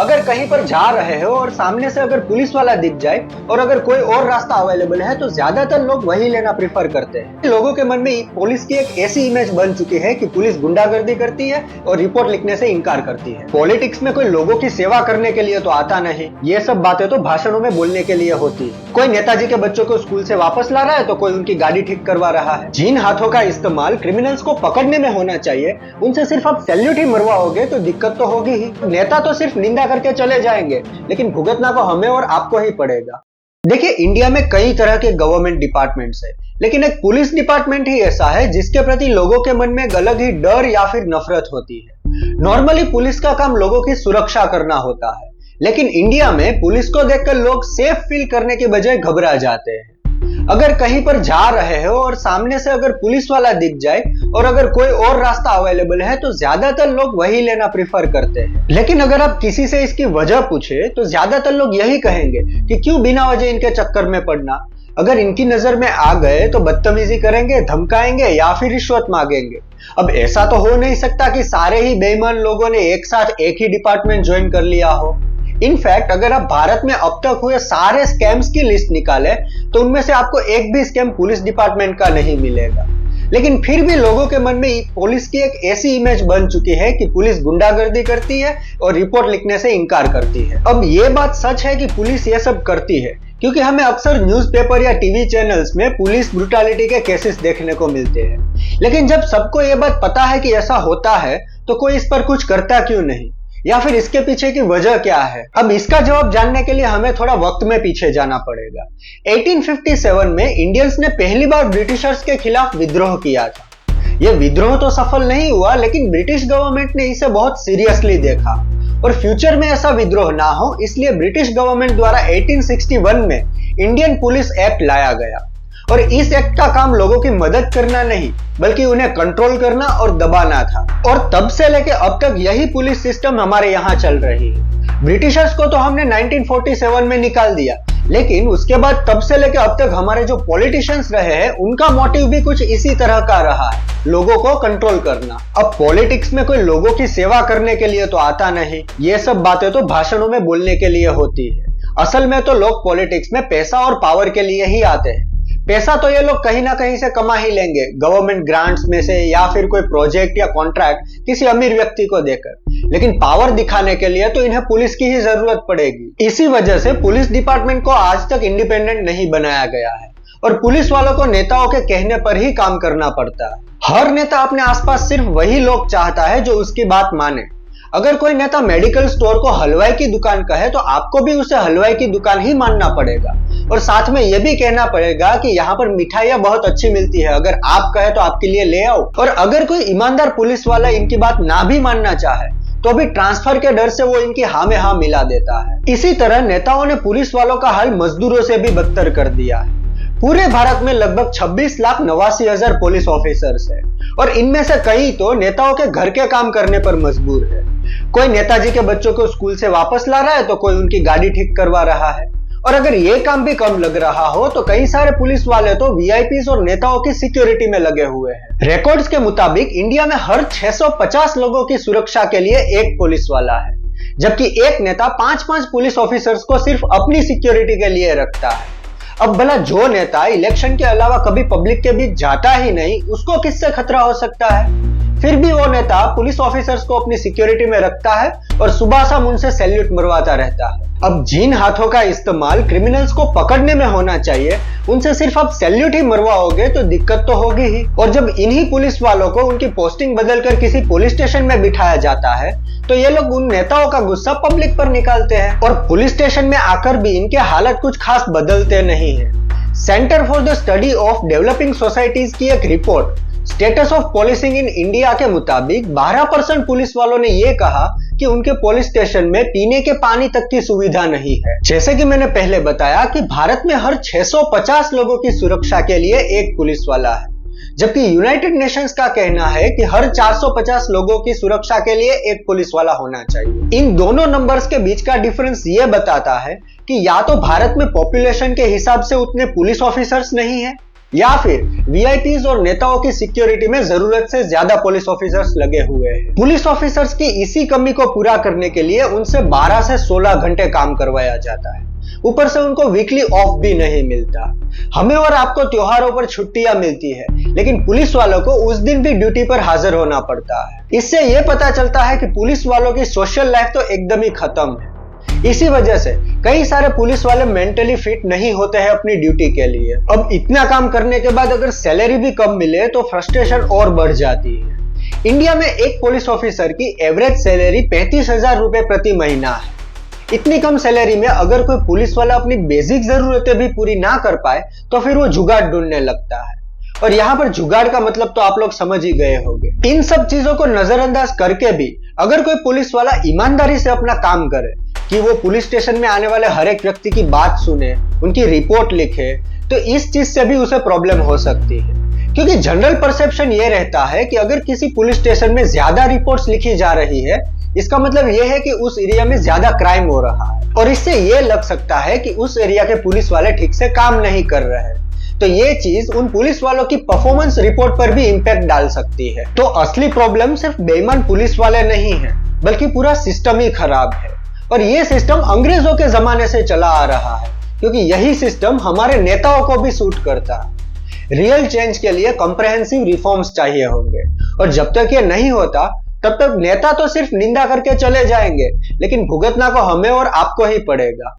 अगर कहीं पर जा रहे हो और सामने से अगर पुलिस वाला दिख जाए और अगर कोई और रास्ता अवेलेबल है तो ज्यादातर लोग वही लेना प्रेफर करते हैं। लोगों के मन में पुलिस की एक ऐसी इमेज बन चुकी है कि पुलिस गुंडागर्दी करती है और रिपोर्ट लिखने से इनकार करती है। पॉलिटिक्स में कोई लोगों की सेवा करने के लिए तो आता नहीं, ये सब बातें तो भाषणों में बोलने के लिए होती है। कोई नेताजी के बच्चों को स्कूल से वापस ला रहा है तो कोई उनकी गाड़ी ठीक करवा रहा है। जिन हाथों का इस्तेमाल क्रिमिनल्स को पकड़ने में होना चाहिए उनसे सिर्फ आप सैल्यूट ही मरवाओगे तो दिक्कत तो होगी ही। नेता तो सिर्फ निंदा करके चले जाएंगे लेकिन भुगतना तो हमें और आपको ही पड़ेगा। देखिए, इंडिया में कई तरह के गवर्नमेंट डिपार्टमेंट्स है, लेकिन एक पुलिस डिपार्टमेंट ही ऐसा है जिसके प्रति लोगों के मन में एक अलग ही डर या फिर नफरत होती है। नॉर्मली पुलिस का काम लोगों की सुरक्षा करना होता है, लेकिन इंडिया में पुलिस को देखकर लोग सेफ फील करने के बजाय घबरा जाते हैं। अगर कहीं पर जा रहे हो और सामने से अगर पुलिस वाला दिख जाए और अगर कोई और रास्ता अवेलेबल है तो ज्यादातर लोग वही लेना प्रेफर करते हैं। लेकिन अगर आप किसी से इसकी वजह पूछे तो ज्यादातर लोग यही कहेंगे कि क्यों बिना वजह इनके चक्कर में पड़ना। अगर इनकी नजर में आ गए तो बदतमीजी करेंगे, धमकाएंगे या फिर रिश्वत मांगेंगे। अब ऐसा तो हो नहीं सकता कि सारे ही बेईमान लोगों ने एक साथ एक ही डिपार्टमेंट ज्वाइन कर लिया हो। इनफैक्ट अगर आप भारत में अब तक हुए सारे स्कैम्स की लिस्ट निकालें तो उनमें से आपको एक भी स्कैम पुलिस डिपार्टमेंट का नहीं मिलेगा। लेकिन फिर भी लोगों के मन में पुलिस की एक ऐसी इमेज बन चुकी है कि पुलिस गुंडागर्दी करती है और रिपोर्ट लिखने से इनकार करती है। अब ये बात सच है कि पुलिस ये सब करती है क्योंकि हमें अक्सर न्यूज़पेपर या टीवी चैनल्स में पुलिस ब्रूटैलिटी के केसेस देखने को मिलते हैं। लेकिन जब सबको ये बात पता है कि ऐसा होता है तो कोई इस पर कुछ करता क्यों नहीं, या फिर इसके पीछे की वजह क्या है? अब इसका जवाब जानने के लिए हमें थोड़ा वक्त में पीछे जाना पड़ेगा। 1857 में इंडियंस ने पहली बार ब्रिटिशर्स के खिलाफ विद्रोह किया था। यह विद्रोह तो सफल नहीं हुआ, लेकिन ब्रिटिश गवर्नमेंट ने इसे बहुत सीरियसली देखा और फ्यूचर में ऐसा विद्रोह ना हो इसलिए ब्रिटिश गवर्नमेंट द्वारा 1861 में इंडियन पुलिस एक्ट लाया गया। और इस एक्ट का काम लोगों की मदद करना नहीं बल्कि उन्हें कंट्रोल करना और दबाना था। और तब से लेकर अब तक यही पुलिस सिस्टम हमारे यहाँ चल रही है। ब्रिटिशर्स को तो हमने 1947 में निकाल दिया, लेकिन उसके बाद तब से लेकर अब तक हमारे जो पॉलिटिशियंस रहे हैं उनका मोटिव भी कुछ इसी तरह का रहा है, लोगों को कंट्रोल करना। अब पॉलिटिक्स में कोई लोगों की सेवा करने के लिए तो आता नहीं, ये सब बातें तो भाषणों में बोलने के लिए होती है। असल में तो लोग पॉलिटिक्स में पैसा और पावर के लिए ही आते हैं। पैसा तो ये लोग कहीं ना कहीं से कमा ही लेंगे, गवर्नमेंट ग्रांट्स में से या फिर कोई प्रोजेक्ट या कॉन्ट्रैक्ट किसी अमीर व्यक्ति को देकर। लेकिन पावर दिखाने के लिए तो इन्हें पुलिस की ही जरूरत पड़ेगी। इसी वजह से पुलिस डिपार्टमेंट को आज तक इंडिपेंडेंट नहीं बनाया गया है और पुलिस वालों को नेताओं के कहने पर ही काम करना पड़ता है। हर नेता अपने आसपास सिर्फ वही लोग चाहता है जो उसकी बात माने। अगर कोई नेता मेडिकल स्टोर को हलवाई की दुकान कहे तो आपको भी उसे हलवाई की दुकान ही मानना पड़ेगा और साथ में यह भी कहना पड़ेगा कि यहाँ पर मिठाइयाँ बहुत अच्छी मिलती है, अगर आप कहे तो आपके लिए ले आओ। और अगर कोई ईमानदार पुलिस वाला इनकी बात ना भी मानना चाहे तो भी ट्रांसफर के डर से वो इनकी हाँ में हाँ मिला देता है। इसी तरह नेताओं ने पुलिस वालों का हाल मजदूरों से भी बदतर कर दिया है। पूरे भारत में लगभग 26,89,000 पुलिस ऑफिसर्स है और इनमें से कई तो नेताओं के घर के काम करने पर मजबूर है। कोई नेताजी के बच्चों को स्कूल से वापस ला रहा है तो कोई उनकी गाड़ी ठीक करवा रहा है। और अगर ये काम भी कम लग रहा हो तो कई सारे पुलिस वाले तो वीआईपीज और नेताओं की सिक्योरिटी में लगे हुए हैं। रिकॉर्ड्स के मुताबिक इंडिया में हर 650 लोगों की सुरक्षा के लिए एक पुलिस वाला है, जबकि एक नेता 5-5 पुलिस ऑफिसर्स को सिर्फ अपनी सिक्योरिटी के लिए रखता है। अब भला जो नेता इलेक्शन के अलावा कभी पब्लिक के बीच जाता ही नहीं, उसको किससे खतरा हो सकता है? फिर भी वो नेता पुलिस ऑफिसर्स को अपनी सिक्योरिटी में रखता है और सुबह शाम उनसे सैल्यूट मरवाता रहता है। अब जिन हाथों का इस्तेमाल क्रिमिनल्स को पकड़ने में होना चाहिए उनसे सिर्फ आप सैल्यूट ही मरवाओगे तो दिक्कत तो होगी ही। और जब इन्हीं पुलिस वालों को उनकी पोस्टिंग बदलकर किसी पुलिस स्टेशन में बिठाया जाता है तो ये लोग उन नेताओं का गुस्सा पब्लिक पर निकालते हैं और पुलिस स्टेशन में आकर भी इनके हालत कुछ खास बदलते नहीं है। Centre for the study of developing societies की एक report status of policing in India के मुताबिक 12% पुलिस वालों ने यह कहा कि उनके पुलिस स्टेशन में पीने के पानी तक की सुविधा नहीं है। जैसे कि मैंने पहले बताया कि भारत में हर 650 लोगों की सुरक्षा के लिए एक पुलिस वाला है, जबकि यूनाइटेड नेशंस का कहना है कि हर 450 लोगों की सुरक्षा के लिए एक पुलिस वाला होना चाहिए। इन दोनों नंबर्स के बीच का डिफरेंस ये बताता है कि या तो भारत में पॉपुलेशन के हिसाब से उतने पुलिस ऑफिसर्स नहीं है या फिर वीआईपीज और नेताओं की सिक्योरिटी में जरूरत से ज्यादा पुलिस ऑफिसर्स लगे हुए हैं। पुलिस ऑफिसर्स की इसी कमी को पूरा करने के लिए उनसे 12 से 16 घंटे काम करवाया जाता है। ऊपर से उनको वीकली ऑफ भी नहीं मिलता। हमें और आपको त्योहारों पर छुट्टियां मिलती है, लेकिन पुलिस वालों को उस दिन भी ड्यूटी पर हाजिर होना पड़ता है। इससे यह पता चलता है कि पुलिस वालों की सोशल लाइफ तो एकदम ही खत्म है। इसी वजह से कई सारे पुलिस वाले मेंटली फिट नहीं होते हैं अपनी ड्यूटी के लिए। अब इतना काम करने के बाद अगर सैलरी भी कम मिले तो फ्रस्ट्रेशन और बढ़ जाती है। इंडिया में एक पुलिस ऑफिसर की एवरेज सैलरी 35,000 रुपए प्रति महीना है। इतनी कम सैलरी में अगर कोई पुलिस वाला अपनी बेसिक जरूरतें भी पूरी ना कर पाए तो फिर वो जुगाड़ ढूंढने लगता है। और यहाँ पर जुगाड़ का मतलब तो आप लोग समझ ही गए होंगे। इन सब चीजों को नजरअंदाज करके भी अगर कोई पुलिस वाला ईमानदारी से अपना काम करे कि वो पुलिस स्टेशन में आने वाले हर एक व्यक्ति की बात सुने, उनकी रिपोर्ट लिखे, तो इस चीज से भी उसे प्रॉब्लम हो सकती है। क्योंकि जनरल परसेप्शन ये रहता है कि अगर किसी पुलिस स्टेशन में ज्यादा रिपोर्ट्स लिखी जा रही है, इसका मतलब यह है कि उस एरिया में ज्यादा क्राइम हो रहा है, और इससे यह लग सकता है कि उस एरिया के पुलिस वाले ठीक से काम नहीं कर रहे हैं। तो ये चीज उन पुलिस वालों की परफॉर्मेंस रिपोर्ट पर भी इंपैक्ट डाल सकती है। तो असली प्रॉब्लम सिर्फ बेईमान पुलिस वाले नहीं है, बल्कि पूरा सिस्टम ही खराब है। और ये सिस्टम अंग्रेजों के जमाने से चला आ रहा है, क्योंकि यही सिस्टम हमारे नेताओं को भी सूट करता है। रियल चेंज के लिए कॉम्प्रहेंसिव रिफॉर्म्स चाहिए होंगे, और जब तक ये नहीं होता तब तक नेता तो सिर्फ निंदा करके चले जाएंगे, लेकिन भुगतना को हमें और आपको ही पड़ेगा।